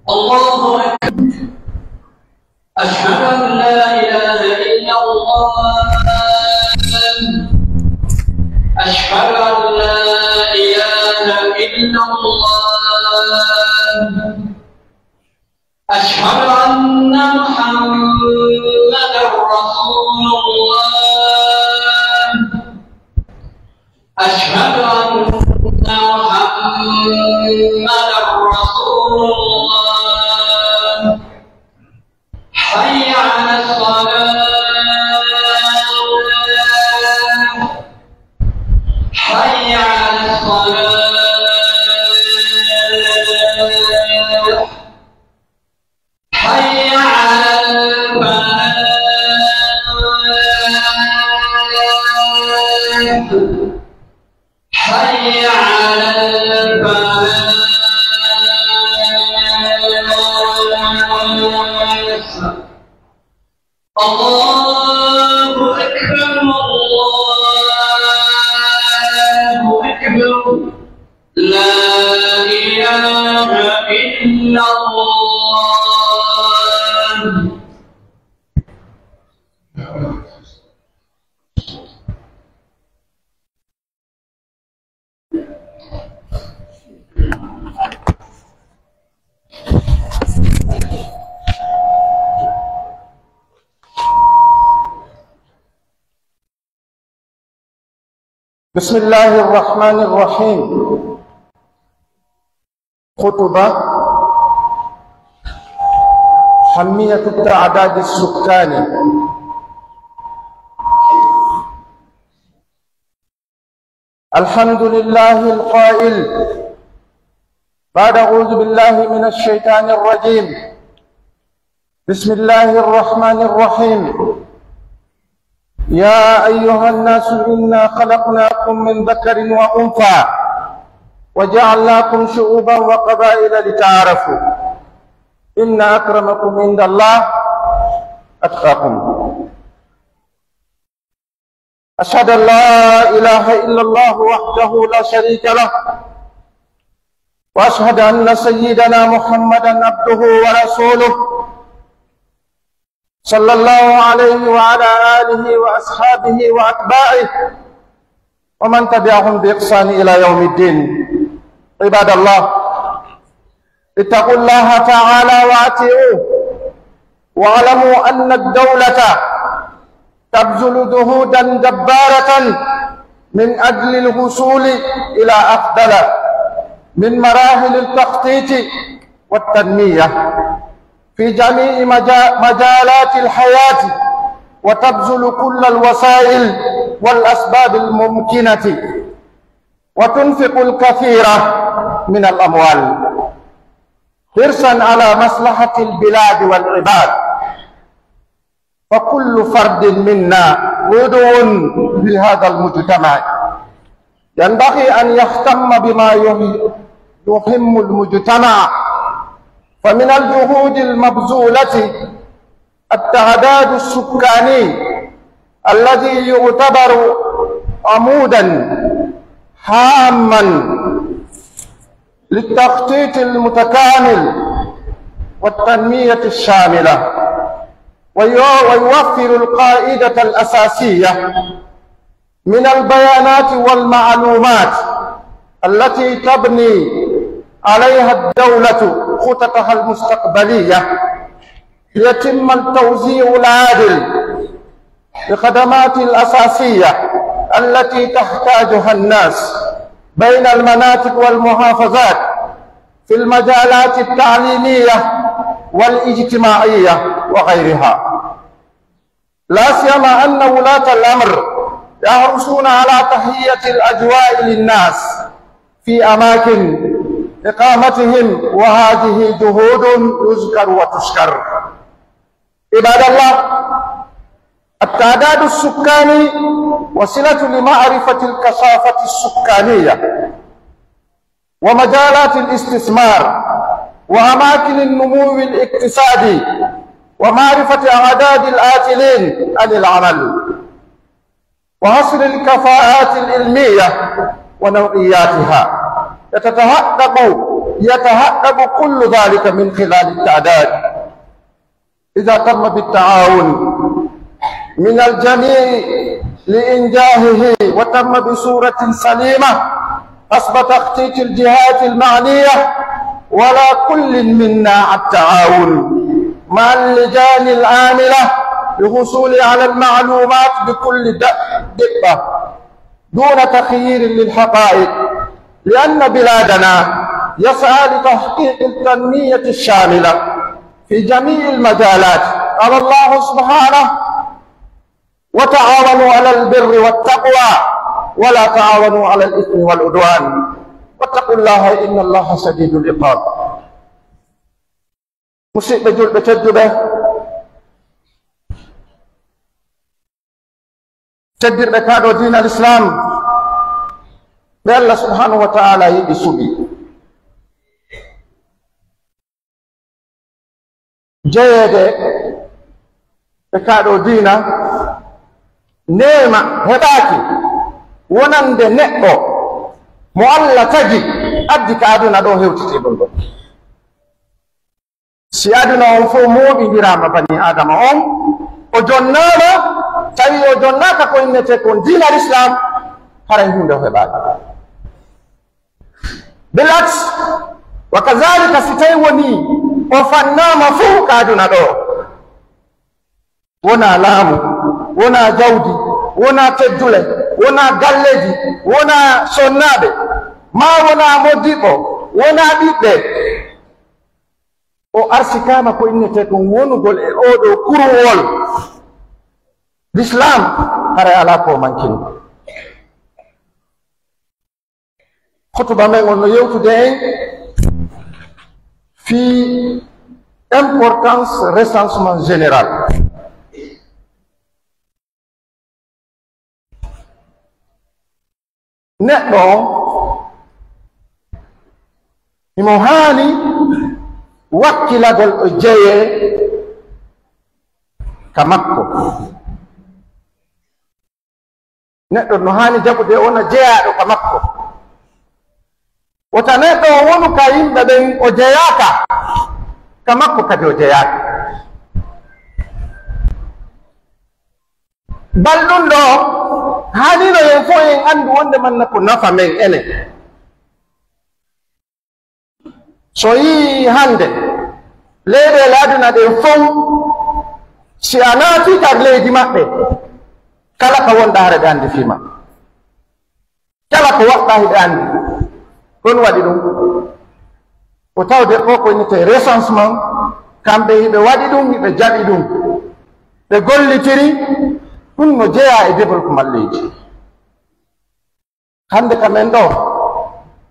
الله أكبر. أشهد أن لا إله إلا الله. أشهد أن لا إله إلا الله. أشهد أن محمدا رسول الله. أشهد أن محمدا رسول الله. حي على الصلاة. حي على الصلاة. حي على الفلاح. حي على الفلاح. الله أكبر. الله أكبر. لا إله إلا الله. بسم الله الرحمن الرحيم. خطبة حمية التعداد السكاني. الحمد لله القائل بعد أعوذ بالله من الشيطان الرجيم. بسم الله الرحمن الرحيم. يا أيها الناس إنا خلقناكم من ذكر وأنثى وجعلناكم شعوبا وقبائل لتعارفوا إن أكرمكم عند الله أتقاكم. أشهد أن لا إله إلا الله وحده لا شريك له، وأشهد أن سيدنا محمدا عبده ورسوله صلى الله عليه وعلى آله وأصحابه وأتباعه ومن تبعهم بإحسان إلى يوم الدين. عباد الله، اتقوا الله تعالى وأطيعوه، واعلموا أن الدولة تبذل جهودا جبارة من أجل الوصول إلى أفضل من مراحل التخطيط والتنمية في جميع مجالات الحياة، وتبذل كل الوسائل والأسباب الممكنة، وتنفق الكثير من الأموال حرصا على مصلحة البلاد والعباد. فكل فرد منا عضو في هذا المجتمع ينبغي أن يهتم بما يهم المجتمع. فمن الجهود المبذولة التعداد السكاني الذي يعتبر عمودا هاما للتخطيط المتكامل والتنمية الشاملة، ويوفر القاعدة الأساسية من البيانات والمعلومات التي تبني عليها الدولة خططها المستقبلية، ليتم التوزيع العادل للخدمات الأساسية التي تحتاجها الناس بين المناطق والمحافظات في المجالات التعليمية والاجتماعية وغيرها. لا سيما أن ولاة الأمر يحرصون على تهيئة الأجواء للناس في أماكن إقامتهم، وهذه جهود يذكر وتشكر. عباد الله، التعداد السكاني وسيلة لمعرفة الكثافة السكانية ومجالات الاستثمار وأماكن النمو الاقتصادي، ومعرفة أعداد الآتلين عن العمل، وحصر الكفاءات العلمية ونوعياتها. يتحقق يتحقق كل ذلك من خلال التعداد. إذا تم بالتعاون من الجميع لإنجاهه وتم بصورة سليمة حسب تخطيط الجهات المعنية، ولا كل منا التعاون مع اللجان العاملة للحصول على المعلومات بكل دقة دون تخيير للحقائق، لأن بلادنا يسعى لتحقيق التنمية الشاملة في جميع المجالات. قال الله سبحانه: وتعاونوا على البر والتقوى ولا تعاونوا على الإثم والعدوان واتقوا الله إن الله شديد العقاب. musidɓe julɓe tedduɓe, teddirɓe kaɗo diina l'islam ɓe Allah subhanahu wa ta'ala yiɗi suɓi. jeyeede ɓe kaɗo diina nema heɓaki wonande neɗɗo mo Allah tagi addi ka aduna ɗo hewtiti ɗon ɗon. si aduna on fof moɓidirama bani adama on o jonnama, tawi o jonnaka ko innete kon diina l'islam, haray hunde o heɓaki. bilat wa kadhalika si tawi woni o fannama fuu ka aduna ɗo, wona laamu, wona jawdi, wona teddule, wona galleji, wona sonnaɓe, ma wona moddiɓo, wona ɓiɓɓe, o arsikama ko innete ɗum wonugol e oɗo kurwol l'islam, haray ala ko mankini. hutuba men on no yewtude en fi importance recensement général. neɗɗo imo haani wakkilagol o jeye ka makko. neɗɗo no haani jaɓude wona jeyaɗo ka makko. wota neɗɗo o wonu ka yimɓe ɓen o jeyaka ka makko kadi o jeyaka. balɗum ɗo haanino yen fof en anndu wonde manna ko nafa men enen. so yii hannde leyɗele aduna ɗen fof si a naati kar leydi maɓɓe, kala ka wonɗa hare ɓe anndi fima, kala ko waɗɗa hiɓe anndi. kon waɗi ɗum o tawde fof ko innete recensement, kamɓe hiɓe waɗi ɗum, hiɓe jaɓi ɗum, ɓe gollitiri ɗum no jeeya e développement leydi. hannde kamen ɗo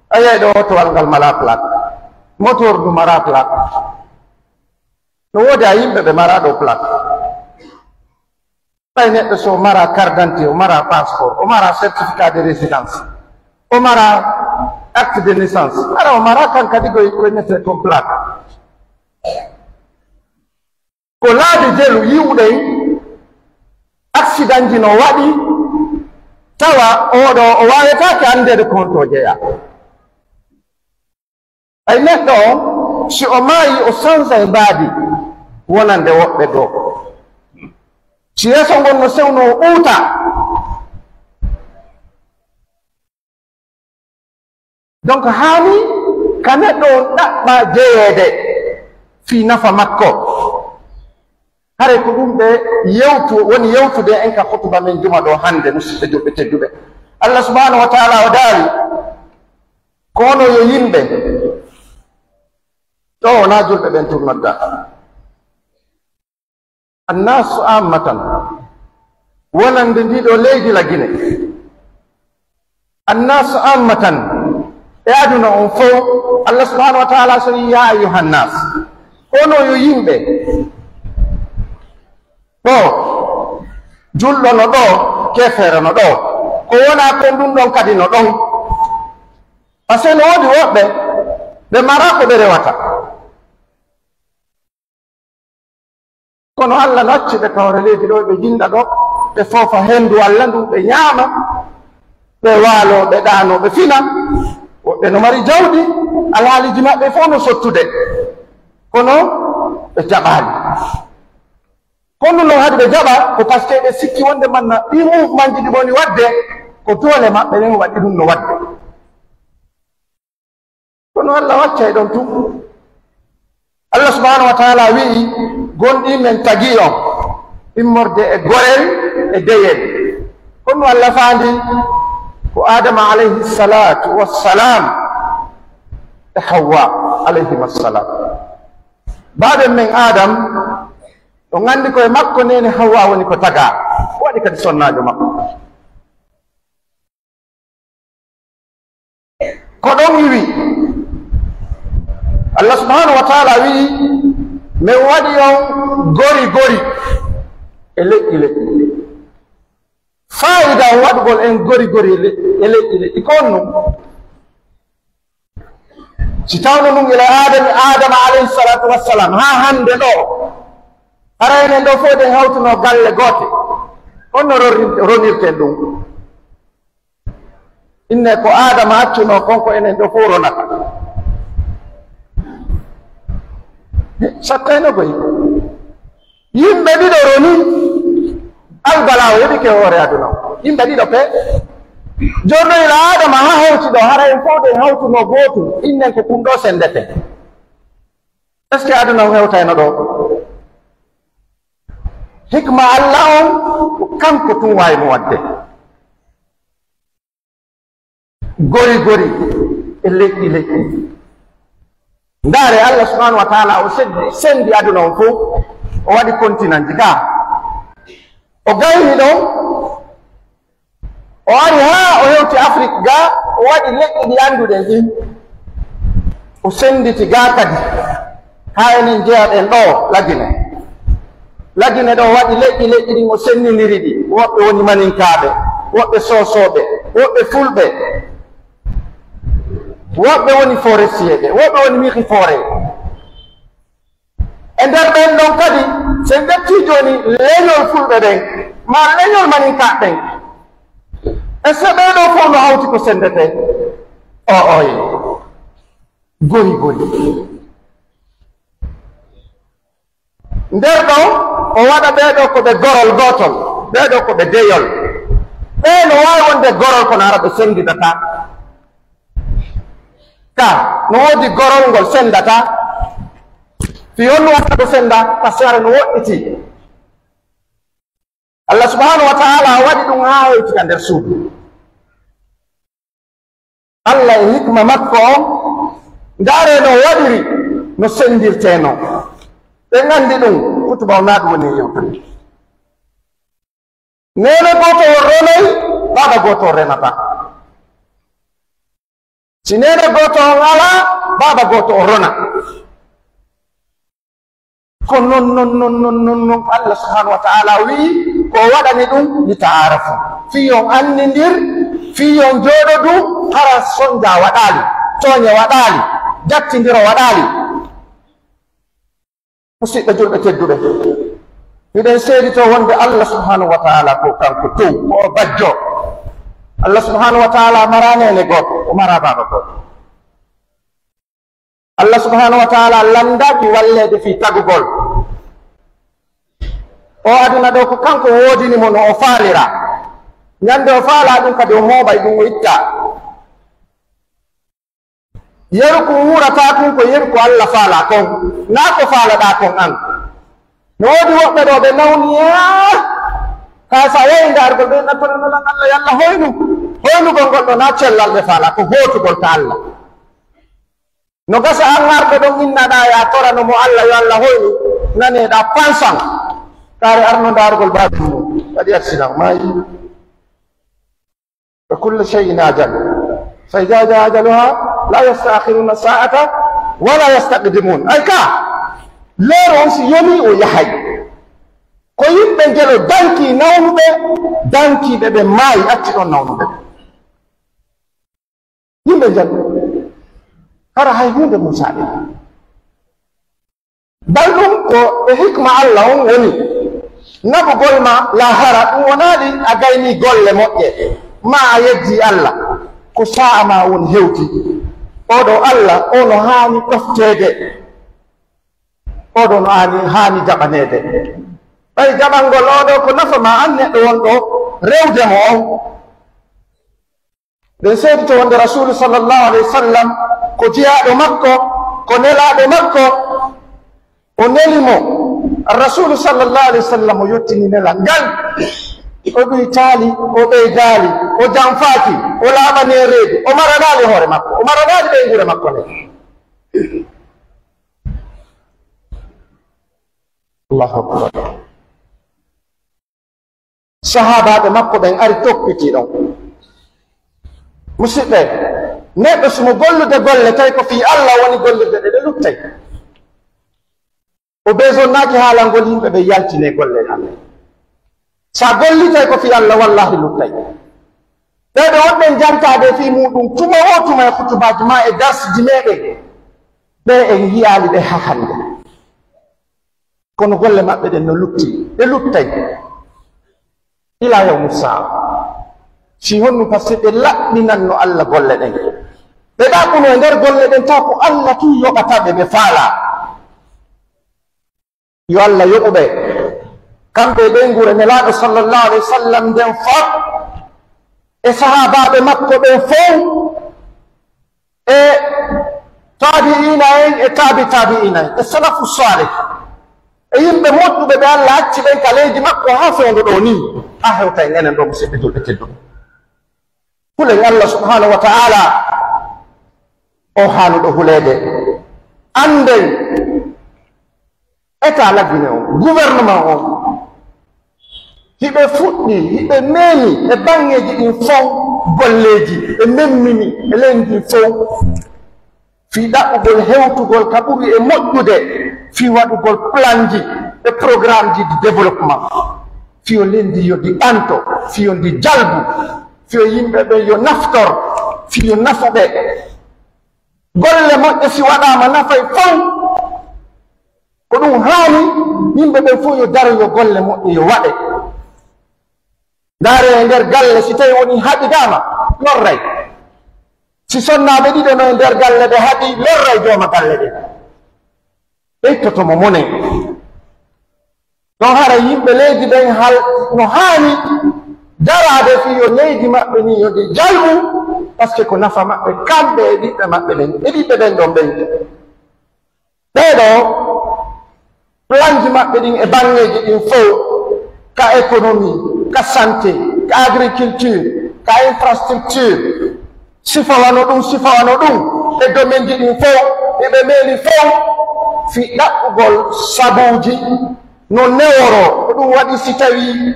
a yiyay ɗo otowal ngal mala plaque, motor du mara plaque, no woodi a yimɓe ɓe mara ɗo plaque. ɓay neɗɗo so mara carte d'identité, o mara passeport, o mara certificat de résidence, o mara acte de naissance, ara o mara kan kadi ko innete ko plaque. ko laabi jelu yiwɗen accident ji no waɗi tawa oɗo o wawetake andede konto jeeya. ay neɗɗo o si o maayi o sansa e mbaadi wonande woɓɓe ɗo, si yeeso ngon no sewno o ɓuuta, donc haani ka neɗɗo o ɗaɓɓa jeyeede fi nafa makko. hare ko ɗum ɓe woni yewtude en ka hutuba men juma ɗo hannde, musidɓe julɓe tedduɓe. Allah subhanahu wa taala o daari ko ono yo yimɓe ɗo wona julɓe ɓen turnodda, annasu ammatan, wonande ndiɗo leydi la Guinée, annasu ammatan e aduna on fof. Allah subhanahu wa taala so wi ya ayuhannas, ono yo yimɓe ɗo, julɗo no ɗo, kefere no ɗo, ko wona kon ɗum ɗon kadi no ɗon. par ce que no woodi woɓɓe ɓe mara ko ɓe rewata, kono Allah no acci ɓe kawre leydi ɗo, ɓe jinɗa ɗo, ɓe foofa henndu Allah ndu, ɓe ñaama, ɓe waalo, ɓe ɗaano, ɓe fina, woɓɓe no mari jawdi alhaaliji maɓɓe fof no sottude kono ɓe jaɓaali kono noon hade ɓe jaɓa ko par ce que ɓe sikki wonde manna ɗi mouvement ji ɗi woni wadde ko doole maɓɓe ɓen waɗi ɗum no wadde kono Allah waccay ɗon tum Allah subhanahu wa taala wi'i gonɗi men tagi on immorde e gorel e deyel kono Allah faandi ko adama alayhi salatu wassalam e hawa alayhim assalam baɓe men adam o gandi koye makko nene hawa woni ko taga waɗi kadi sonnajo makko ko ɗon wiwi Allah subhanahu wa taala wi min waɗi on gori gori e leƴƴi leƴƴi fayida waɗugol en gori gori e leƴƴi leƴƴi kon non si tawno ɗum ila adama alayhi salatu wassalam ha hande ɗo hara enen ɗo fof ɗen hawtuno galle goote honno ronirten ɗum inne ko adama accuno konko enen ɗo fof ronata sakkayno koy yimɓe ɗiɗo roni albala o yoɓi ke hoore aduna o yimɓe ɗiɗo pe jonno ila adama ha hawti ɗo hara en fof ɗen hawtuno gootum innen ko kum ɗo sendete est ce que aduna o hewtayno ɗo hikma Allah on ko kanko tum wayno wadde gori gori e leƴƴi leƴƴi ndaare Allah subhanahu wa taala o sendi aduna on fof o waɗi continent ji ga o gayni ɗon o ari ha o hewti Afrique ga o waɗi leƴƴi ɗi annduɗen ɗin o senditi ga kadi ha enen jeyaɗen ɗo lagine ɗo waɗi leƴƴi leƴƴi ɗin o sennidiri ɗi woɓɓe woni maninkaaɓe woɓɓe soosooɓe woɓɓe fulɓe woɓɓe woni forestier ɓe woɓɓe woni miki foore e nder ɓen ɗon kadi sen ƴetti joni leñol fulɓe ɓen ma leñol maninkaɓe ɓen e so ɓeɗo fof no hawti ko sendete oye gori gori nder ɗo o waɗa ɓeɗo ko ɓe gorol gotol ɓeɗo ko ɓe deyol ɓe no wawi wonde gorol kono ara ɓe sendidata ka no woodi gorol ngol sendata fi honno watta ɓe senda par ce que ara no woɗɗiti Allah subhanahu wa taala waɗi ɗum ha hewtika nder suudu Allah e hikma makko on ndaare no waɗiri no sendirteno ɓe gandi ɗum kutuba o naɗum woni yewtani nene goto o ronoy baba goto o renata si nene goto on ala baba goto o rona ko non Allah subhanahu wa taala wi ko waɗani ɗum li taarafu fiyon annidir fiyon jooɗo du hara sonja waɗali toñe waɗali jattidiro waɗali musidɓe julɓe tedduɓe miɗen seedito wonde Allah subhanahu wa taala ko kanko dow ko o bajjo Allah subhanahu wa taala mara nene goto o mara baba goto Allah subhanahu wa taala landaki wallede fi tagugol o aduna ɗo ko kanko woodini mo no o faalira ñande o faala ɗum kadi o mooɓay ɗum o itta yeru ko wurata kum ko yeru ko Allah faala kon na ko faalaɗa kon an no woodi woɓɓe ɗo ɓe nawniya ka sa yehi ndargol ɓe nattoranolan Allah yalla hoynugol ngol ɗo na cellal ɓe faala ko hootugol ka Allah no gasa an arɓe ɗon innaɗa ya torano mo Allah yo Allah hoynu naneɗa pansan kare arno ndargol babi mum waɗi accident mayi fa kulle cheyin ajal fa ida ja ajaluha la yastakhiruna sa'ata wala yastaqdimun ay ka leero on si yomi o yahay ko yimɓe ngelo danki nawnuɓe dankiɓe ɓe maayi acci ɗon nawnuɓe yimɓe ngel hara hay hunde mum saɗi bal ɗum ko e hikma Allah on woni nabugol ma lahara ɗum wonaɗi a gayni golle moƴƴe ma a yejji Allah ko sa'a ma woni hewti oɗo Allah ono hani ɗoftede, oɗo no hani jaɓanede. ɓay jaɓangol oɗo ko nafa ma an neɗɗo wonɗo rewde mo on. ɓen seedi to wonde rasulu sallllahu alayhi wa sallam ko jeyaɗo makko ko nelaɗo makko o nelimo. Rasulu sallllahu alayhi wa sallam o yettini nelal ngal, o ɓuytali o ɓeydali o janfaki o laaɓane reedu, o maranali hoore makko, o maranali ɓe gure makko ne. Allahu akbar. Sahabaɓe makko ɓen ari tokkiti ɗon. Musidɓe, neɗɗo somo gollude golle tawi ko fi Allah woni gollude ɗe luttay. O besonnaaki haalangol yimɓe ɓe yaltine golle hande. Sa gollitay ko fi Allah wallahi luttay. ɓeɓe wonɓen jantade fi muɗum tuma o tuma e hutubaji ma e darsiji meɗen ɓe en yiyali ɓe ha hande, kono golle maɓɓe ɗen no lutti ɓe luttay ila yawmu saa. Si honnu par ce que ɓe laɓɓinanno Allah golle ɗen, ɓe ɗaɓɓuno e nder golle ɗen taw ko Allah tu yoɓataɓe ɓe faala. Yo Allah yoɓuɓe kamɓe ɓe ngure nelaɗo sallllahu alayhi wa sallam nden fot e sahabaɓe makko ɓen fof e tabi'ina en e tabi'ina en e salafu salih e yimɓe moƴƴuɓe ɓe Allah acci ɓen ka leydi makko ha fewndo ɗo ni ha hewta en enen ɗo musidɓe julɓe tedduɓe. hulen Allah subhanahu wa ta'ala o haanuɗo hulede anden état labbine o gouvernement o hiɓe fuɗɗi hiɓe memi e bangeji ɗin fof golleji ɓe memmini e leydi fof fi ɗaɓɓugol hewtugol ka ɓuri e moƴƴude fi waɗugol planji e programme ji de développement fiyo lendi yo ɗi ɓanto fiyo ndi jalbu fiyo yimɓe ɓe yo naftor fiyo nafuɓe golle moƴƴe si waɗama nafay fof ko ɗum haani yimɓe ɓen fof yo daro yo golle moƴƴe yo waɗe. Ndaare e nder galle si tawi woni haɗidama lorray, si sonnaɓe ɗiɗo no e nder galle ɓe haɗi lorray jooma galle ɗe ɓeytotomo monen. ɗon hara yimɓe leydi ɓen hal no haani darade fi yo leydi maɓɓe ni yo ndi jalbu par ce que ko nafa maɓɓe kamɓe e ɓiɓɓe maɓɓe ɓen e ɓiɓɓe ɓen ɗon ɓen ɓeɗo planji maɓɓe ɗin e bangeji ɗin fof ka économie ka santé ka agriculture ka infrastructure sifawano ɗum e domaine ji ɗin fof eɓe meeli fof fi ɗaɓɓugol sabuji no neworo ko ɗum waɗi si tawi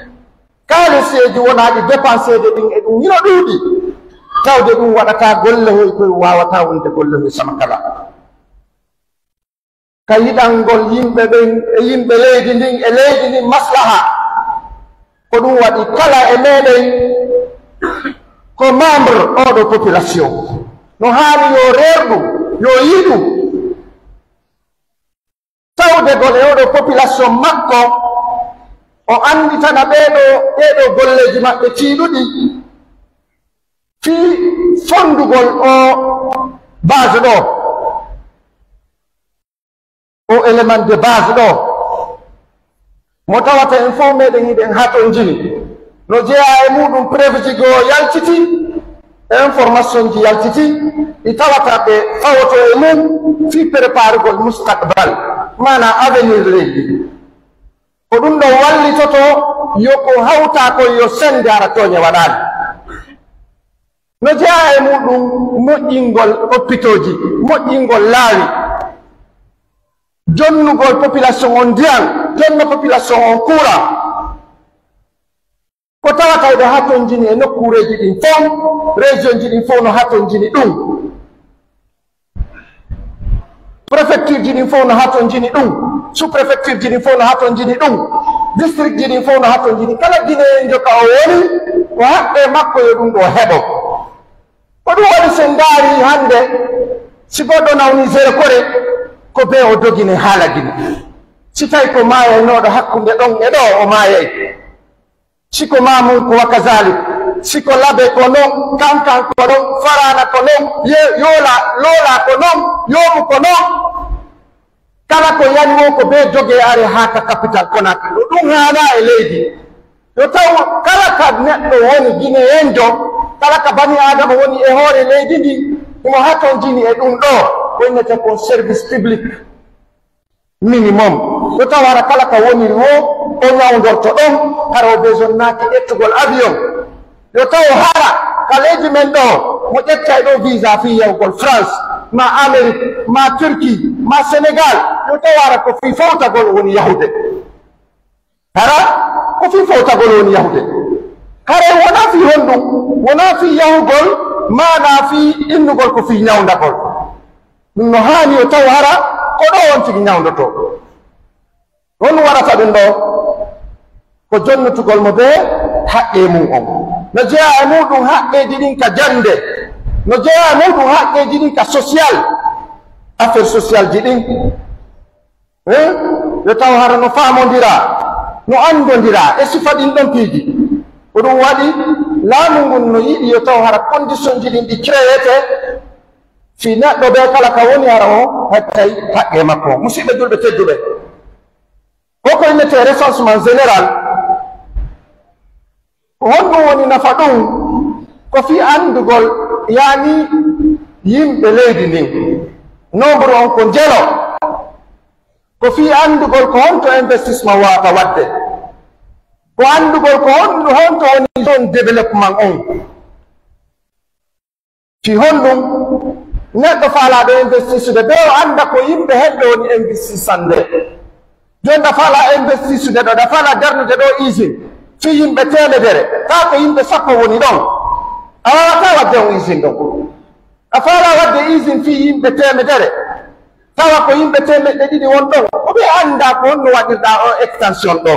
kaaliseji wonaɗi dépensede ɗin e ɗum hino ɗuuɗi tawde ɗum waɗata golle hoy koye wawata wonde golle hoy sama kala ka yiɗangol yimɓe ɓen e yimɓe leydi ndin e leydi ndin maslaha ko ɗum waɗi kala e meɗen ko membre oɗo population no haani yo reerɗu yo yiɗu tawdegol e oɗo population makko o anditana ɓeɗo golleji maɓɓe tiiɗuɗi fi fondugol o base ɗo o élément de base ɗo mo tawata en fof meɗen hiɗen ha ton jini no jeeya e muɗum préviji go yaltiti information ji yaltiti ɗi tawata ɓe fawoto e mum fi préparugol mustaqbal mana avenir leydi ko ɗum ɗo wallitoto yoko hawta ko yo sende ara toñe waɗani no jeeya e muɗum moƴƴingol hoppitoji moƴƴingol laawi jonnugol population on ndiyam jonno population on courant ko tawata ɓe ha ton jini e nokkureji ɗin fof région ji ɗin fof no ha ton jini ɗum préfecture ji ɗin fof no ha ton jini ɗum sous préfecture ji ɗin fof no ha ton jini ɗum district ji ɗin fof no ha ton jini kala guinéen joka o woni ko haɓɓe makko yo ɗum ɗo heɓo ko ɗum waɗi sen ndaari hannde si goɗɗo nawni zéro kore ko be o dogine haala gine si tawi ko maayaynoɗo hakkunde ɗon e ɗo o maayay si ko mamum ko wakazalik siko labe ko non kankan ko non farana ko non yola lola ko non yomu ko non kala ko yani wo ko be joge are haka capital Conakry ɗum hana e leydi yo taw kala ka neɗɗo woni gine enjo kala ka bani adama woni e hoore leydi ndi imo haton jini e ɗum ɗo wonnete ko service public minimum yo taw hara kala ka woniri wo o ñawdorto ɗon hara o besoin naaki ƴettugol avion yo taw hara ka leydi men ɗo mo ƴetta e ɗo visa fi yawgol France ma Amérique ma Turquie ma Sénégal yo taw hara ko fi fawtagol woni yahude hara ko fi fawtagol woni yahude hare wona fi honɗum wona fi yahugol mana fi innugol ko fi ñawdagol ɗum no hani yo taw hara ko ɗo on tigi ñawdoto on warata ɗum ɗo ko jonnutugol mo be haqqe mum on no jeeya e muɗum haqqeji ɗin ka jande no jeeya e muɗum haqqeji ɗin ka social affaire social ji ɗin yo taw hara no famodira no andodira e sifa ɗin ɗon piiji ko ɗum waɗi laamu ngun no yiɗi yo taw hara condition ji ɗin ɗi créete fi neɗɗo ɓe kala ka woni hara o hettay haqqe makko musidɓe julɓe tedduɓe ko ko innete recensement général honɗum woni nafa ɗum ko fi andugol yani yimɓe leydi ndin nombre on ko jelo ko fi andugol ko honto investissement wata wadde ko andugol ko honto woni zone développement on fi honɗum neɗɗo faalaɗo investissede ɓe o anda ko yimɓe heɓɓe woni investissande joni ɗa faala investissede ɗo ɗa faala darnude ɗo usine fi yimɓe temedere ta ko yimɓe sappo woni ɗon a wawata wadde on usine ɗon a faala wadde usine fi yimɓe temedere tawa ko yimɓe temeɗɗe ɗiɗi won ɗon ko ɓe anda ko honno waɗirɗa o extension ɗo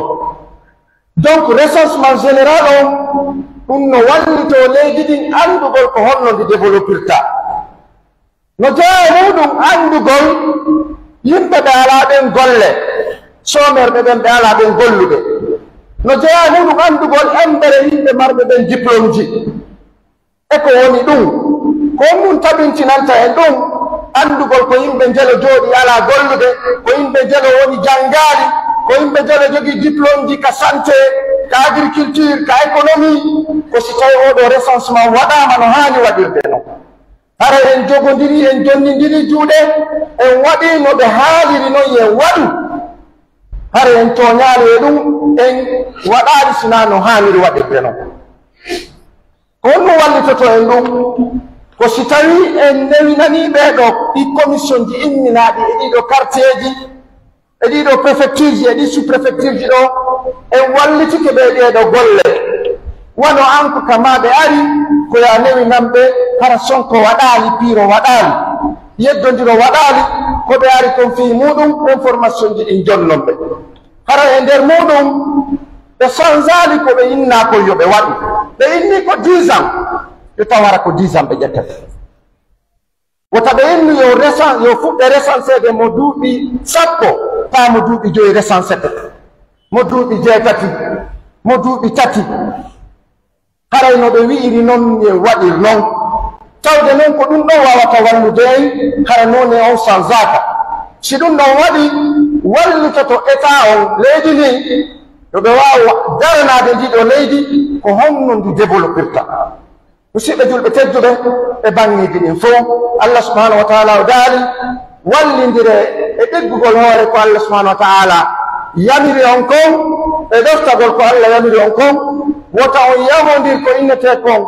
donc recensement général on ɗum no wallito leydi ɗin andugol ko honno ndi développirta no jeeya muɗum andugol yimɓe ɓe alaɓen golle somerɓe ɓen ɓe alaɓen golluɓe no jeeya muɗum andugol embere yimɓe marɓe ɓen diplôme ji e ko woni ɗum ko ɗum tabintinanta en ɗum andugol ko yimɓe jelo jooɗi ala gollude ko yimɓe jelo woni janggaali ko yimɓe jelo jogii diplôme ji ka santé ka agriculture ka économie ko si tawi oɗo recensement waɗama no hani waɗirde noon hara en jogodiri en jonnidiri juuɗe en waɗi no ɓe haaliri noon yen waɗu hara en toñaali e ɗum en waɗaali sina no haaniri waɗirde noon ko honɗum wallitoto en ɗum ko si tawi en newinani ɓeeɗo ɗi commission ji imminaaɗi e ɗiɗo quartier ji e ɗiɗo préfecture ji e ɗi sous préfecture ji ɗo en wallitike ɓe ɗeeɗo golle wano an ko kamaɓe ari ko ya newinanɓe hara sonko waɗaali piiro waɗaali yeddodiro waɗaali ko ɓe ari kon fii muɗum information ji ɗin jonnonɓe hara e nder muɗum ɓe sanzali ko ɓe inna ko yo ɓe waɗu ɓe inni ko 10 ans yo taw hara ko 10 ans ɓe ƴettata wota ɓe inni yo fuɗɗe recenséde mo duuɓi 10 taa mo duuɓi 5 recensete mo duuɓi 6 mo duuɓi 3 haray no ɓe wi'iri noon e waɗir noon tawde noon ko ɗum ɗon wawata wallude en hara noon e on sansaka si ɗum ɗon waɗi wallitoto état on leydi ndi yo ɓe wawa daranade ndiɗo leydi ko honno ndi développirta musidɓe julɓe tedduɓe e banŋeji ɗin fof allah subahanahu wa taala o daali wallidire e ɗeggugol hoore ko allah subahanahu wa taala yamiri on kon e ɗoftagol ko allah yamiri on kon wota on yamodir ko innete kon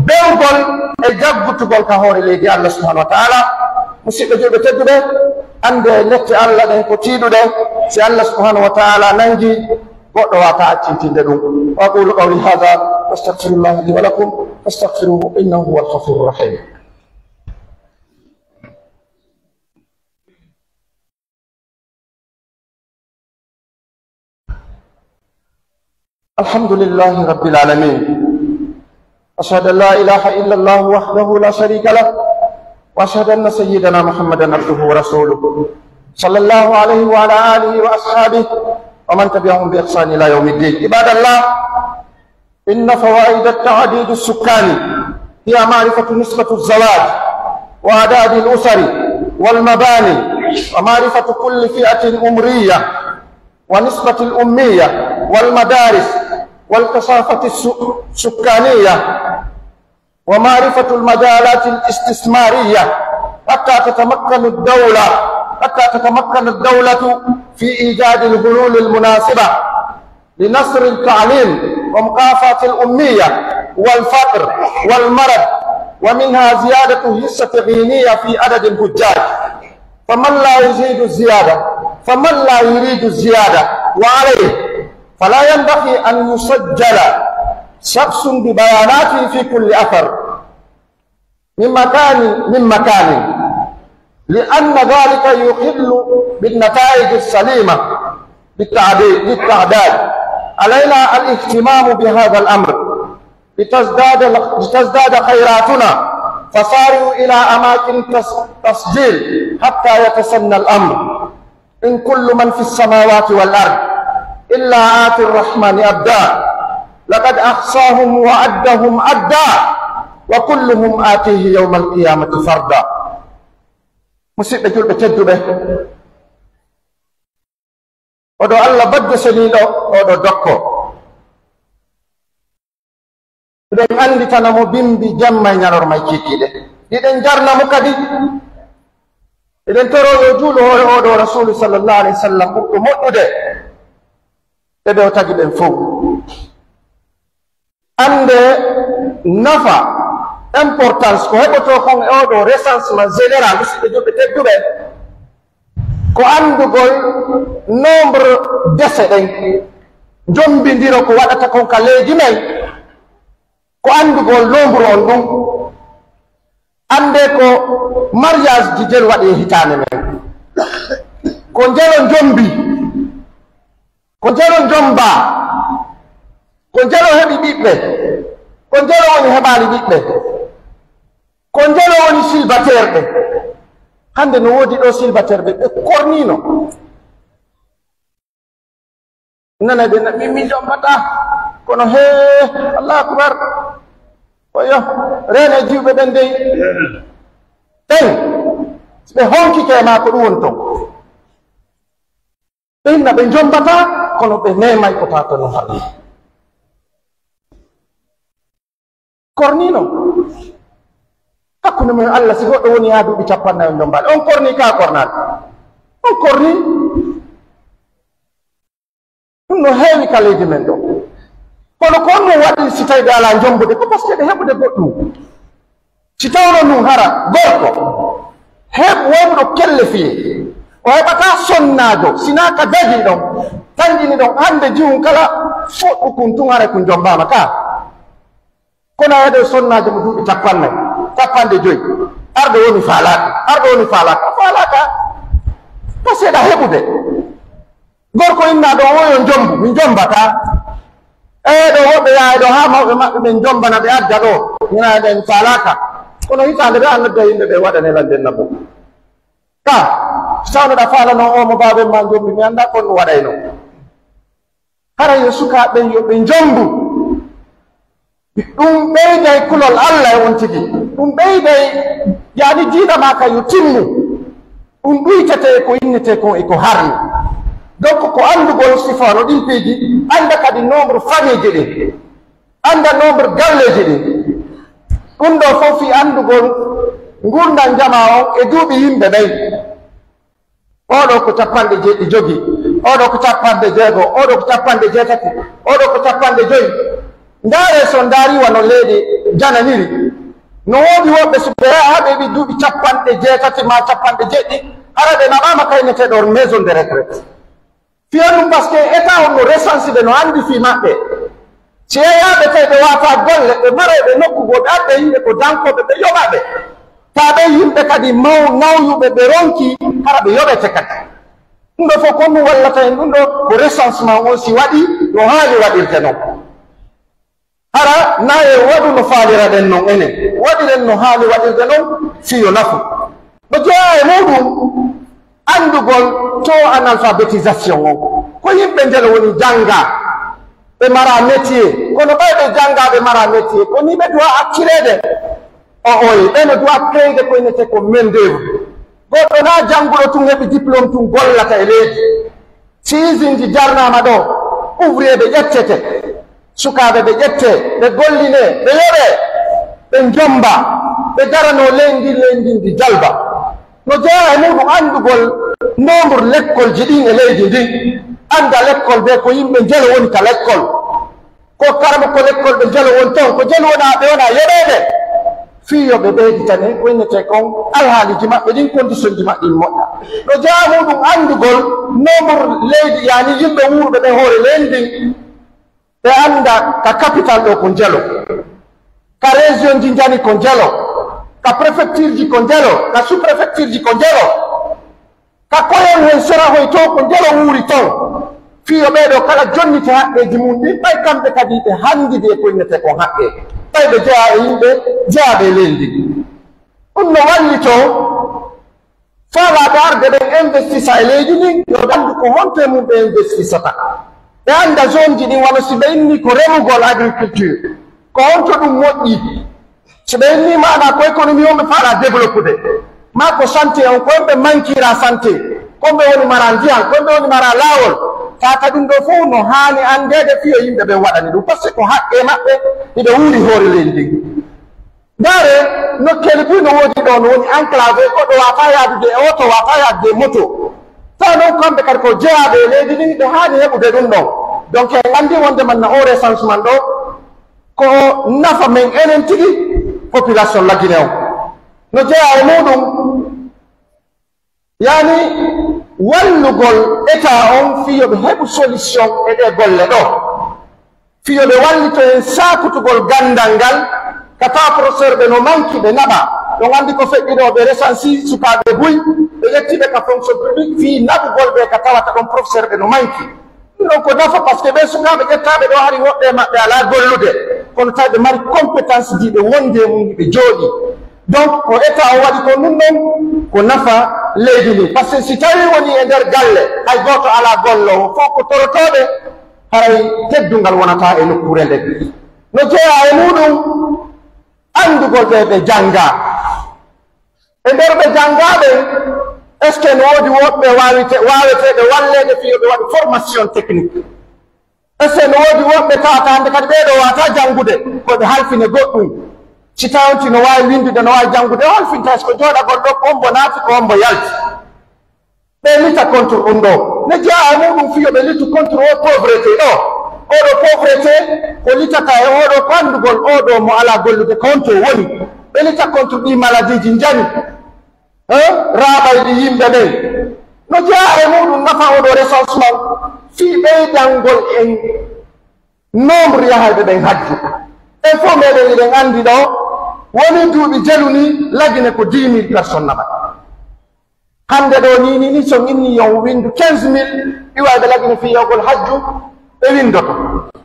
bewgol e jaggutugol ka hoore leydi allah subahanahu wa taala musidɓe julɓe tedduɓe ande lette allah ɗen ko tiiɗuɗe si allah subahanahu wa taala nangi goɗɗo wata accintinde ɗum wa aqulu qawli hada wastaghfirullah li wa lakum fastaghfiruhu innahu huwa alghafuru rahim الحمد لله رب العالمين أشهد أن لا إله إلا الله وحده لا شريك له وأشهد أن سيدنا محمدا عبده ورسوله صلى الله عليه وعلى آله وأصحابه ومن تبعهم بإحسان إلى يوم الدين عباد الله إن فوائد التعديد السكاني هي معرفة نسبة الزواج وأعداد الأسر والمباني ومعرفة كل فئة عمرية ونسبة الأمية والمدارس والكثافة السكانية ومعرفة المجالات الاستثمارية حتى تتمكن الدولة في إيجاد الحلول المناسبة لنصر التعليم ومكافحة الأمية والفقر والمرض، ومنها زيادة حصة غينية في عدد الحجاج. فمن لا يريد الزيادة وعليه فلا ينبغي أن يسجل شخص ببياناته في كل أثر من مكان لأن ذلك يخل بالنتائج السليمة للتعداد. علينا الاهتمام بهذا الأمر لتزداد خيراتنا، فصاروا إلى أماكن تسجيل حتى يتسنى الأمر. إن كل من في السماوات والأرض إلا آتي الرحمن أبدا، لقد أحصاهم وعدهم عدا وكلهم آتيه يوم القيامة فردا. musidɓe julɓe tedduɓe, oɗo Allah badde seniɗo oɗo dokko, eɗen anditanamo bimbi jamma e ñalorma e kikiɗe, ɗiɗen jarnamo kadi eɗen toroyo juulo hoore oɗo rasulu sallallahu alayhi wa sallam ɓurɗo moƴƴude eɓe o tagi ɓen fof ande nafa importance ko heɓoto kon e oɗo recensement général musidɓe julɓe tedduɓe ko andugol nombre dese ɗen jombidiro ko waɗata kon ka leydi men, ko andugol nombre on ɗum, ande ko mariage ji jel waɗi e hitande men, ko jelo jombi, ko jelo jomba, ko jelo heɓi ɓiɓɓe, ko jelo woni heɓani ɓiɓɓe, ko jelo woni silbatere ɓe. hande no woodi ɗo silbatere ɓe kornino nana ɓe naɓi min jombata kono he Allah akbar oyo rene jiwɓe ɓen dey ɓen ɓe honkike ma ko ɗum woni ton ɓe hinna ɓe jombata kono ɓe memay ko tato no haɗi kornino hakkunde men Allah. Si goɗɗo woni ha duuɓi 50 jombaɗe on korni ka kornaɗe on korni ɗum no heewi ka leydi men ɗo, kono ko on no waɗi si tawi ɓe ala jombude ko par ce que ɓe heɓude goɗɗum. Si tawno ɗum hara gorko heɓ wonɗo kelle fiye o heɓata sonnajo sina ka daji ɗon tanjini ɗon hande jiwum kala foɗɗu kun tun hara kun jombama ka, kono heɗe sonnajo mo duuɓi 50 arɗo woni falaka pa seeɗa heɓude gorko inna ɗo woyo jombu min jombata ɗo woɓɓe yaha ɗo ha mawɓe maɓɓe ɓen jombana ɓe adda ɗo mina ɗen falaka, kono hitande ɓe annodda yimɓe ɓe waɗanela nden nabo ka sawnoɗa falano omo baben ma jombi mi anda kon no waɗayno hara yo sukaɓe yo ɓe jombu. ɗum ɓeyday kulol Allah e won tigi, ɗum ɓeyday yani diina ma ka yo timmu, ɗum ɗuytete ko innete kon e ko harmi. donc ko andugol sifano ɗin peeji, anda kadi nombre famille ji ɗin, anda nombre galleji ɗin, ɗum ɗo fof fi andugol gurdan jama on e duuɓi yimɓe ɓen. oɗo ko 50 jogi, oɗo ko 60, oɗo ko 60, oɗo ko 55. ndaare so ndaariwa no leydi jananiri no woodi woɓɓe so ɓe yaha ɓe ɓi duuɓi 80 ma 70 hara ɓe naɓama kayneteɗo maison de retraite. fiya ɗum par ce que état on no recensiɓe no andi fi maɓɓe. si yeyaɓe tawi ɓe wata golle ɓe maroɓe nokkugo ɓe aɓɓe yimɓe ko dankoɓe ɓe yoɓaɓe, taɓe yimɓe kadi nawyuɓe ɓe ronki hara ɓe yoɓete kadi. ɗum ɗo fof ko ɗum wallata en, ɗum ɗo ko recensement on si waɗi no haali waɗirte noon. hara naye waɗu no faalira ɗen noon enen waɗiren no haali waɗirde noon fiyo nafu. ɓe jeeya e muɗum andugol to analphabétisation o ko yimɓe ndelo woni janga ɓe mara métier kono ɓayɓe janngaɓe mara métier ko ni ɓe duwa accirede o oye ɓeno duwa keyde ko innete ko main d'œuvre goɗɗo na jannguɗo tun heɓi diplôme tun gollata e leydi si usine ji jarnama ɗo ouvrier ɓe ƴettete sukaɓe ɓe ƴette ɓe golline ɓe yoɓe ɓe jomba ɓe darano leydi jalba no jeeya e muɗum andugol nombre l'école ji ɗin e leydi ndin anda l'école ɓe ko yimɓe jelo woni ka l'école ko karama ko l'école ɓe jelo woni ton ko jelo wonaɓe wona yoɓede fiyoɓe ɓeyditane ko innete kon alhaaliji maɓɓe ɗin condition ji maɓɓe moƴƴa no jeeya muɗum andugol nombre leydi yani yimɓe wuurɓe ɓe hoore leydi ndin ɓe anda ka capital ɗo ko jelo ka région ji jani ko jelo ka préfecture ji ko jelo ka sous préfecture ji ko jelo ka koyon hen sora hoy to ko jelo wuuri ton fiyo ɓeɗo kala jonnite haqqeji mum ɗin ɓay kamɓe kadi ɓe handidi e ko innete kon haqqe ɓay ɓe jeeya e yimɓe jeeyaɓe leydi ɗum no walli to faalaɓe arde ɓen investisa e leydi ndin yo ɓe andu ko honto mum ɓe investisata ɓe anda zone ji ɗin wano si ɓe inni ko remugol agriculture ko honto ɗum moƴƴi so ɓe inni maɗa ko économie on ɓe faala développude ma ko santé on ko ɓe manquira santé komɓe woni mara ndiyam komɓe woni mara laawol tata ɗum ɗo fof no haani andede fiyo yimɓe ɓe waɗani ɗum par ce que ko haqqe maɓɓe iɓe wuuri hoore leydi ndin ndaare nokkeli buy no woodi ɗo no woni enclavé goɗɗo wata yaadude e oto wata yaadude e moto taw noon kamɓe kadi ko jeeyaɓe e leydi ndin ɓe haani heɓude ɗum ɗon donc en anndi wonde man na o recensement ɗo ko nafa men enen tigi population lagine o no jeeya e muɗum yani wallugol état on fiyoɓe heɓu solution e ɗe golle ɗo fiyoɓe wallito en sakutugol gandal ngal ka tawa professeur ɓe no manki ɓe naɓa ɗon andi ko feƴƴinoɓe recensi sukaɓe buy ɓe ƴettiɓe ka fonction publique fi naɓugol ɓe ka tawata ɗon professeur ɓe no manki ɗum ɗon ko nafa par ce que ɓe sukaɓe ƴettaɓe ɗo hari woɓɓe maɓɓe ala gollude kono tawi ɓe mari compétence ji ɓe wondi e mum ɓe jooɗi donc ko état o waɗi ko ɗum ɗon ko nafa leydi ndi par ce que si tawi woni e nder galle hay goto ala gollowo fof ko torotoɓe haray teddungal wonata e nokkure nde no jeeya e muɗum andugol ɓe jangga e nder ɓe janggaɓe est ce que no woodi woɓɓe waweteɓe wallede fiyoɓe waɗi formation technique est ce que no woodi woɓɓe tawata hande kadi ɓeɗo wata janggude koɓe halfine goɗɗum si tawanti no wawi windude no wawi janggude o halfinta so ko jooɗagol ɗo ko ombo naafi ko ombo yalti ɓe lita contre ɗum ɗo ne jeeya e muɗum fiyoɓe litu contre o pauvreté ɗo oɗo pauvreté ko litata e oɗo ko andugol oɗo mo ala gollude ko honto woni ɓe lita contre ɗi maladie ji jani raaɓayɗi yimɓe ɓen no jeeya e muɗum nafa oɗo recensement fi ɓeydangol en nombre yahayɓe ɓen hajju en fof meɗen eɗen andi ɗo woni duuɓi jelu ni lagine ko 10 000 personnes naɓat hande ɗo ni so inni yon windu 15 000 ɗiwayɓe lagine fiyogol hajju ɓe windoto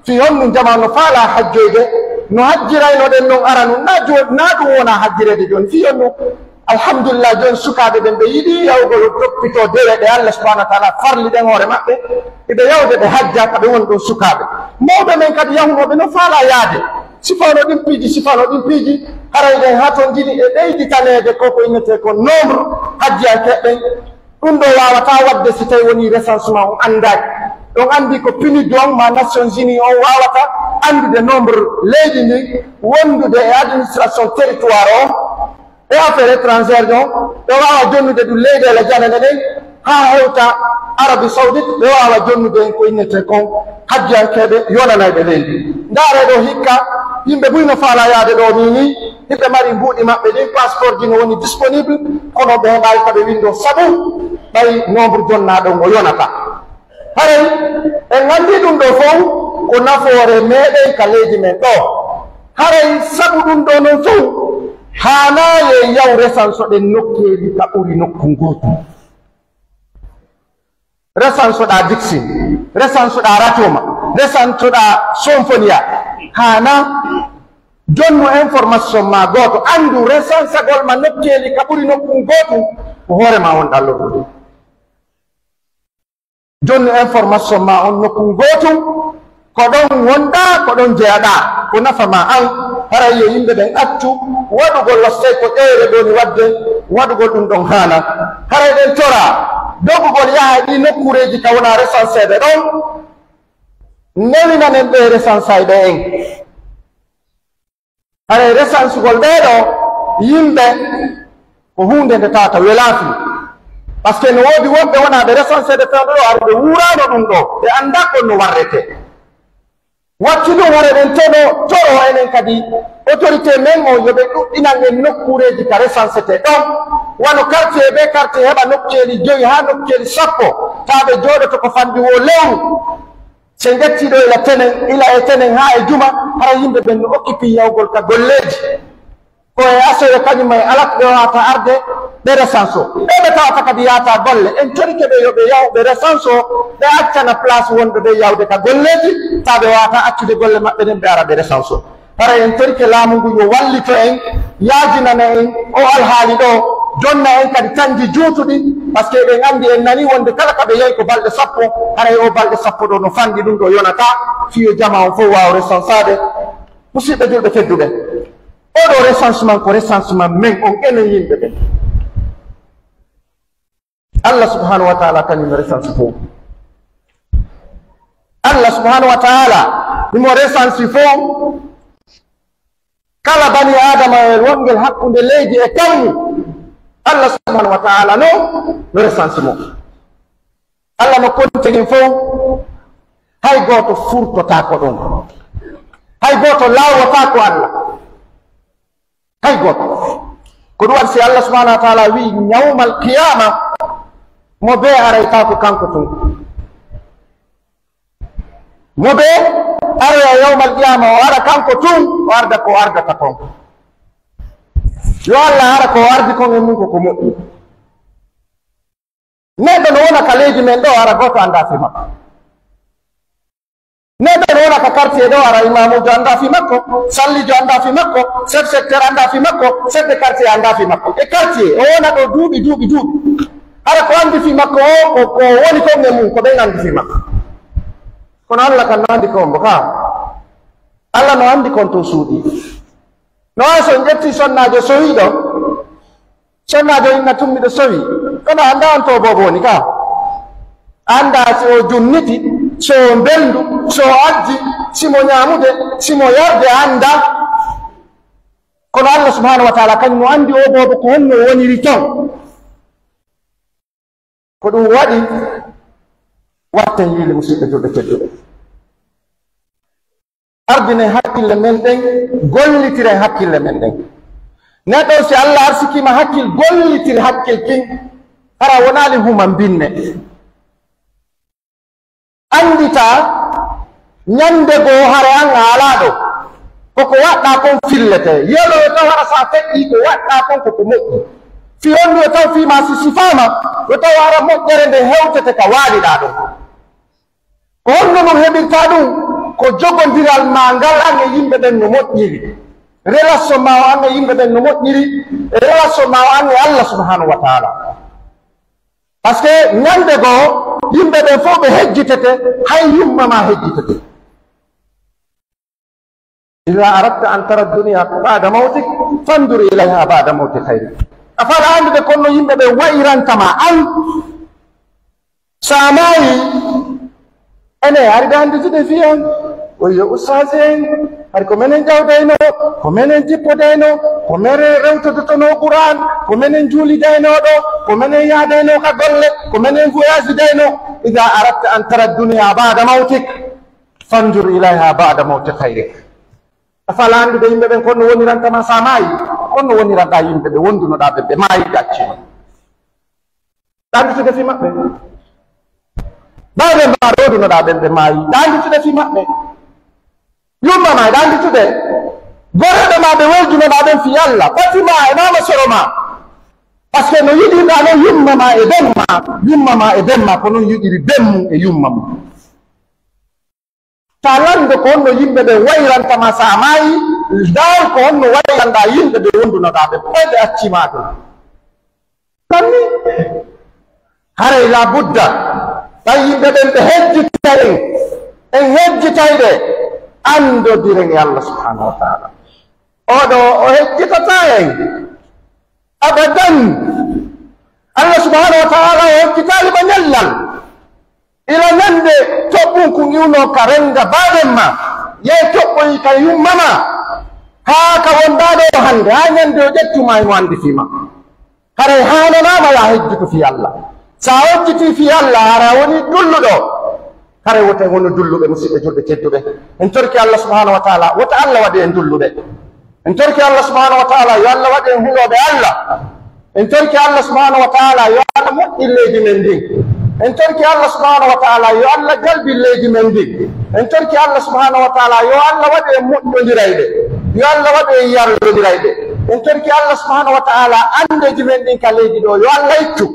fi honɗum jamanu faala hajjoyde no hajjiraynoɗen noon ara nun na ɗum wona hajjirede joni fi honnu alhamdulillah joni sukaɓe ɓen ɓe yiɗi yawgol toppito dewe ɗe allah subahana wa taala farli ɗen hoore maɓɓe eɓe yawde ɓe hajja kaɓe woni ɗon sukaɓe mawɓe men kadi yahunoɓe no faala yaade sifano ɗin piiji haray ɗen ha toon jiɗi e ɓeyditanede koko innete ko nombre hajjiyankeɓɓen ɗum ɗo wawata wadde si tawi woni recensement o andaki ɗon andi ko PNUD on ma Nations Unies on wawata andude nombre leydi ndi wondude e administration territoire o e affaire étrangére ɗon ɓe wawa jonnude ɗum leyɗele janane ɗen ha hewta Arabie Saoudite ɓe wawa jonnude en ko innete kon hajjiyankeɓe yonanayɓe leydi ndaareɗo hikka yimɓe buyno faala yaade ɗo ni hiɓe mari mbuuɗi maɓɓe ɗin passeport ji no woni disponible kono ɓe heɓawi kaɓe windo sabu ɓay nombre jonnaɗo ngo yonata haray en andi ɗum ɗo fof ko nafoore meɗen ka leydi men ɗo haray sabu ɗum ɗo noon fof hanaye yaw resansoɗen nokkeji ka ɓuri nokku ngotu resansoɗa Dixin resansoɗa Ratoma resansoɗa Symphonia hana jonnu information ma goto andu resansagol ma nokkeli ka ɓuri nokku gotu ko hoorema wonɗa lordude jonnu information ma on nokku gotu ko ɗon wonɗa ko ɗon jeyaɗa ko nafama an hara yo yimɓe ɓen accu waɗugol wassay ko ƴeyre ɗoni wadde waɗugol ɗum ɗon haala haray ɗen tora dogugol yaha ɗi nokkureji ka wona resanceɓe ɗon newinanen ɓe resansayɓe en haray resansugol ɓeɗo yimɓe ko hunde nde tawata welaafi par ce que no woodi woɓɓe wona ɓe resancede fewɓe ɗo ara ɓe wurano ɗum ɗo ɓe anda kon no warrete wacci ɗum hara ɗen teɗo toro enen kadi autorité men o yoɓe ɗuɗɗinan en nokkureji ka resancete ɗon wano quartier ɓe quartier heɓa nokkeli 2 ha nokkeli 10 taɓe jooɗoto ko fandi wo lewru se gettiɗo ila e tenen ha e juma hara yimɓe ɓen no occupie yawgol ka golleji ko e asore kañum e alata ɓe wawata arde ɓe resanso ɓeɓe tawata kadi yahata golle en torike ɓe yoɓe yahu ɓe resanso ɓe accana place wonde ɓe yawde ka golleji ta ɓe wawata accude golle maɓɓe nden ɓe ara ɓe resanso hara en torike laamu ngu yo wallito en yaajinana en o alhaali ɗo jonna en kadi tanji juutuɗi par ce que ɓen andi en nani wonde kala ka ɓe yehi ko balɗe 10 haray o balɗe 10 ɗo no fandi ɗum ɗo yonata fiyo jama on fof wawa resansade musidɓe julɓe tedduɓe oɗo recensement ko recensement men on enen yimɓe ɓen allah subhanahu wa taala kañum recense fof allah subhanahu wa taala ɗumo recense fof kala bani adama el wongel hakkude leydi e kawmu allah subhanahu wa taala no recense mo allah no kontegin fof hay goto furtotako ɗum hay goto lawata ko allah hay goto ko ɗum waɗi si allah subhanahu wa taala wi ñawmal qiyama mo be arayta ko kanko tun mo be araya yawmal qiyama o ara kanko tun o arda ko ardata kon yo allah ara ko ardi kon e mum koko moƴƴi neɗɗo no wona ka leydi men ɗo ara goto anda fi makko neɗɗo no wona ka quartier ɗo ara imamujo anda fi makko sallijo anda fi makko chef secteur anda fi makko chef de quartier anda fi makko e quartier o wona ɗo duuɓi hara ko andi fi makko o ko woni kon e mum ko ɓen andi fi makko kono allah kan no andi kon bo ka allah no andi kon to suuɗi no wawi so ƴetti sonnajo sowiɗo sonnajo inna tummiɗo sowi kono anda on to bobo woni ka anda si o junniti so o mbendu so o ajji simo ñamude simo yarde anda kono allah subhanahu wa taala kañum no andi o bobo ko honno woniri ton ko ɗum waɗi watten yiile musidɓe julɓe tedduɓe ardine hakkille men ɗen gollitire hakkille men ɗen neɗɗo si allah arsikima hakkil gollitire hakkil kin hara wonali human binne andita ñande goo hare an haalaɗo koko waɗɗa kon fillete yeloyo taw hara sa feƴƴi ko waɗɗa kon koko moƴƴi fi hondu e taw fima si sifama yo taw hara moƴƴere nde hewtete ka waaliɗa ɗum ko honno ɗum heɓirta ɗum ko jogodiral ma ngal an e yimɓe ɓen no moƴƴiri relation ma o an e yimɓe ɓen no moƴƴiri e relation ma o an e allah subhanahu wa taala par ce que ñande goo yimɓe ɓen fof ɓe hejjitete hay yumma ma hejjitete ida aradta an tara dunia bada mawtik fandur ilayha bada mawti hayri a faala andude konno yimɓe ɓe wayrantama an sa maayi ene aride anditude fiyan oyo ustase en hay ko menen jawdayno ko menen jippodayno ko menen rewtodotono qouran ko menen juulidayno ɗo ko menen yahdayno ka golle ko menen voyage dayno ida aradta an tara dunia bada mawtik fandur ilayha bada mawti hayrik a faala andude yimɓe ɓen konno wonirantama sa maayi konno woniranɗa yimɓe ɓe wondunoɗa ɓe ɓe maayi gaccima ɗanditude fi maɓɓe ɓayɓe mba rodunoɗa ɓen ɓe maayi ɗanditude fi maɓɓe yumma ma ɗanditude goreɗe ma ɓe weljunoɗa ɓen fi allah ɓatima e mama soro ma par ce que no yiɗirɗa noon yumma ma e benma ko noon yiɗiri benmum e yumma mum ta lande ko honno yimɓe ɓe wayrantama sa maayi dal ko honno wayranda yimɓe ɓe wondunoɗa ɓe ɓeyɓe accima ɗum tanni haray la budda taw yimɓe ɓen ɓe hejjita en en hejjitayde andodiren e Allah subhanahu wa taala oɗo o hejjitata en abadan Allah subhanahu wa taala o hejjitali ba ñallal ila nande toɓɓum ko iwno ka renga baɗen ma yey toɓɓoyi ka yummama haa ka wondaɗo hande ha ñande o ƴettuma emo andi fima haray hananama ya hejjutu fi Allah sa hejjiti fi Allah hara woni dulluɗo haray woten woni dulluɓe musidɓe julɓe tedduɓe en torki Allah subhanahu wa taala wota Allah waɗi en dulluɓe en torki Allah subhanahu wa taala yo Allah waɗi en huloɓe Allah en torki Allah subhanahu wa taala yo Allah moƴƴi leydi men ndin en torki Allah subhanahu wa taala yo Allah jalbi leydi men ndin en torki Allah subhanahu wa taala yo Allah waɗi en moƴƴodirayɓe yo Allah waɗi en yarlodirayɓe en torki Allah subhanahu wa taala andeji men ɗin ka leydi ɗo yo Allah ittu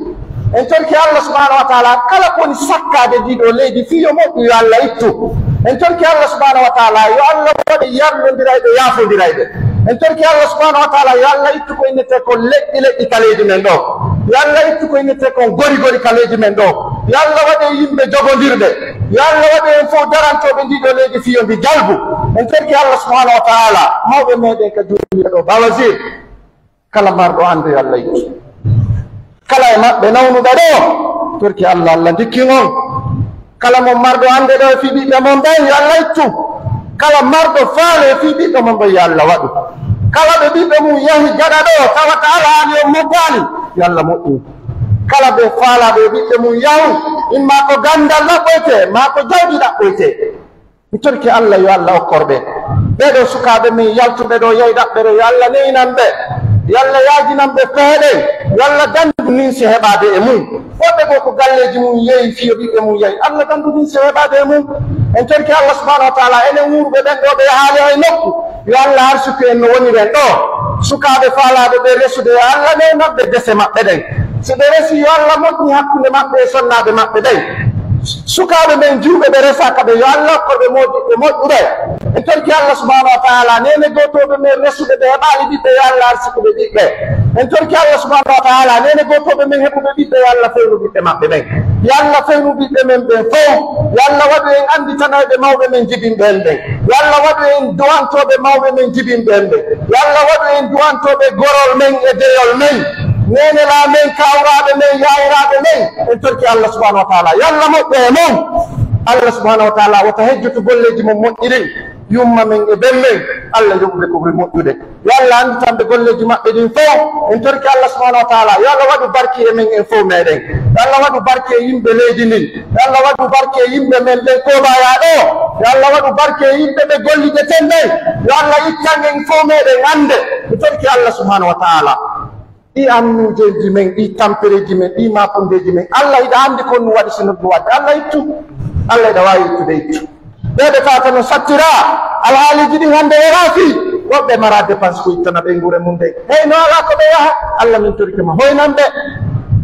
en torki Allah subhanahu wa taala kala koni sakkade ndiɗo leydi fi yo moƴƴu yo Allah ittu en torki Allah subhanahu wa taala yo Allah waɗi yarlodirayɓe yaafodirayɓe en torki Allah subhanahu wa taala yo Allah ittu ko innete ko leƴƴi ka leydi men ɗo yo Allah ittu ko innete kon gori ka leydi men ɗo yo Allah waɗi yimɓe jogodirɓe yo Allah waɗi en fof darantoɓe ndiɗo leydi fiyo mbi jalbu en torki Allah subhanahu wa taala mawɓe meɗen ka juumiɗo ɗo bawasir kala marɗo ande yo Allah ittu kala e maɓɓe nawnuɓe ɗo torki Allah Allah dikki on kala mo marɗo ande ɗo e fi ɓiɓɓe mon ɓen yo Allah ittu kala marɗo faale e fi ɓiɓɓe mon ɓen yo Allah waɗu kala ɓe ɓiɓɓe mum yahi gaɗa ɗo tawata alaani o moggani yo Allah moƴƴu kala ɓe faalaɓe e ɓiɓɓe mum yahu imma ko gandal ɗaɓɓoyte ma ko jawɗi ɗaɓɓoyte mi torki Allah yo Allah okkorɓe ɓeɗo sukaɓe min yaltuɓe ɗo yehi ɗaɓɓere yo Allah neyinan ɓe yo Allah yaajinan ɓe peeɗen yo Allah dandu ninsi heɓade e mum woɓɓe bo ko galleji mum yehi fiyo ɓiɓɓe mum yehi Allah dandu ninsi heɓade e mum en torki Allah subhanahu wa taala enen wuurɓe ɓen ɗo ɓe haali hay nokku yo Allah harsuki en no woniren ɗo sukaɓe faalaɓe ɓe resude yo Allah neynaɓe dese maɓɓe ɗen so ɓe resi yo Allah moƴƴi hakkunde maɓɓe e sonnaɓe maɓɓe ɗen sukaɓe men juuɓe ɓe resaka ɓe yo Allah korɓe moƴƴuɓe moƴƴuɓe en torki Allah subhanahu wa taala nene gotoɓe men resuɓe ɓe heɓali ɓiɓɓe yo Allah arsikuɓe ɓiɓɓe en torki Allah subhanahu wa taala nene gotoɓe men heɓuɓe ɓiɓɓe yo Allah fewnu ɓiɓɓe maɓɓe ɓen yo Allah fewnu ɓiɓɓe men ɓen fof yo Allah waɗu en anditanoɓe mawɓe men jibinɓen ɓen yo Allah waɗu en duwantoɓe mawɓe men jibinɓen ɓen yo Allah waɗu en duwantoɓe gorol men e deyol men nene la men kawraɓe men yayiraɓe men en torki Allah subhanahu wa taala yo Allah moƴƴe e mon Allah subhanahu wa taala wota hejjutu golleji mo moƴƴirin yumma men e ɓen men Allah yumɓe ko ɓuri moƴƴude yo Allah anditanɓe golleji maɓɓe ɗin fof en torki Allah subhanahu wa taala yo Allah waɗu barki e men en fof meɗen yo Allah waɗu barki e yimɓe leydi ndin yo Allah waɗu barki e yimɓe men ɓen koɓaya ɗo yo Allah waɗu barki e yimɓe ɓe golliɗeten ɓen yo Allah ittan en fof meɗen ande en torki Allah subhanahu wa taala ɗi annujeji men ɗi tampereji men ɗi mapundeji men Allah iɗa andi kon nu waɗi sino ɗum wadde Allah ittu Allah iɗa wawi ittude ittu ɓeɓe tawata no sattira alhaaliji ɗin hande e raafi woɓɓe mara dépense ko ittana ɓe guure mum de hey no ala ko ɓe yaha Allah min torki ma hoynan ɓe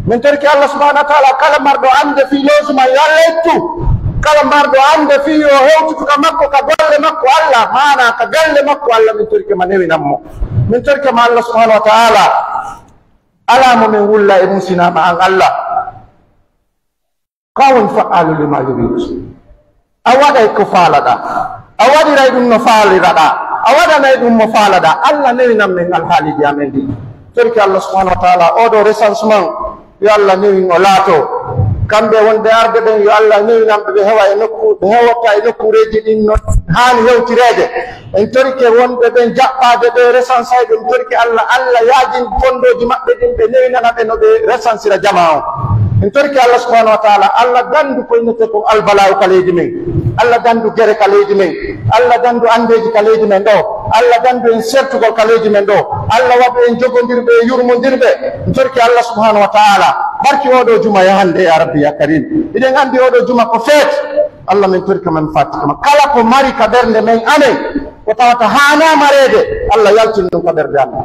min torki Allah subhanahu wa taala kala marɗo ande fi losuma yo Allah ittu kala marɗo ande fi o hewtutuka makko ka golle makko Allah mana ka galle makko Allah min torki ma newinanmo min torki ma Allah subhanahu wa taala ala mo min wulla e mum sinama an Allah kawon fa'alu lima yurid a waɗay ko faalaɗa a waɗiray ɗum no faaliraɗa a waɗanay ɗum mo faalaɗa Allah newinan men alhaaliji amen ɗi torki Allah subhanahu wa taala oɗo recensement yo Allah newin o laato kamɓe wonde arde ɓen yo Allah newinanɓe ɓe hewa e nokku ɓe hewata e nokkureji ɗin no haani hewtirede en torike wonɓe ɓen jaɓɓade ɓe recensayɓe en torki Allah Allah yaajin fondoji maɓɓe ɗin ɓe newinana ɓe no ɓe recensira jama o en torki Allah subhanahu wa taala Allah dandu ko innete ko albala'u ka leydi men Allah dandu gere ka leydi men Allah dandu andeji ka leydi men ɗo Allah dandu en sertugol ka leydi men ɗo Allah waɗu en jogodirɓe e yurmodirɓe en torki Allah subhanahu wa taala barki oɗo juma yahande ya rabbi ya karim iɗen andi oɗo juma ko feet Allah min torki men fatikama kala ko mari ka ɓernde men amen ko tawata hana marede Allah yaltin ɗum ka ɓernde amen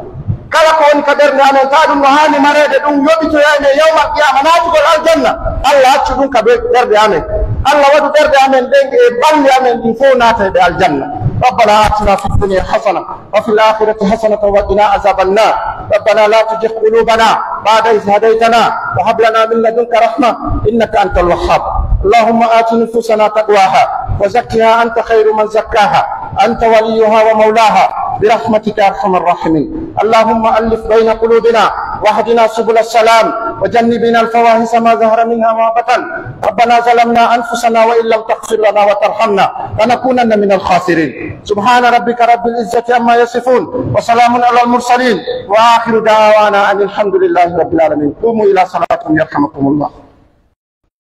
kala ko woni ka ɓernde amen ta ɗum no hani marede ɗum yoɓitoyane yawmal qiyama natugol aljanna Allah accu ɗum ka ɓernde amen Allah waɗu ɓernde amen ɗen e balli amen ɗin fof naatayɓe aljanna ربنا آتنا في الدنيا حسنة وفي الآخرة حسنة وقنا عذاب النار ربنا لا تزغ قلوبنا بعد إذ هديتنا وهب لنا من لدنك رحمة إنك أنت الوهاب اللهم آت نفوسنا تقواها وزكها أنت خير من زكاها، أنت وليها ومولاها برحمتك يا أرحم الراحمين. اللهم ألف بين قلوبنا واهدنا سبل السلام وجنبنا الفواحش ما ظهر منها وما بطن. ربنا ظلمنا أنفسنا وإن لم تغفر لنا وترحمنا لنكونن من الخاسرين. سبحان ربك رب العزة عما يصفون وسلام على المرسلين وآخر دعوانا أن الحمد لله رب العالمين. قوموا إلى صلاتكم يرحمكم الله.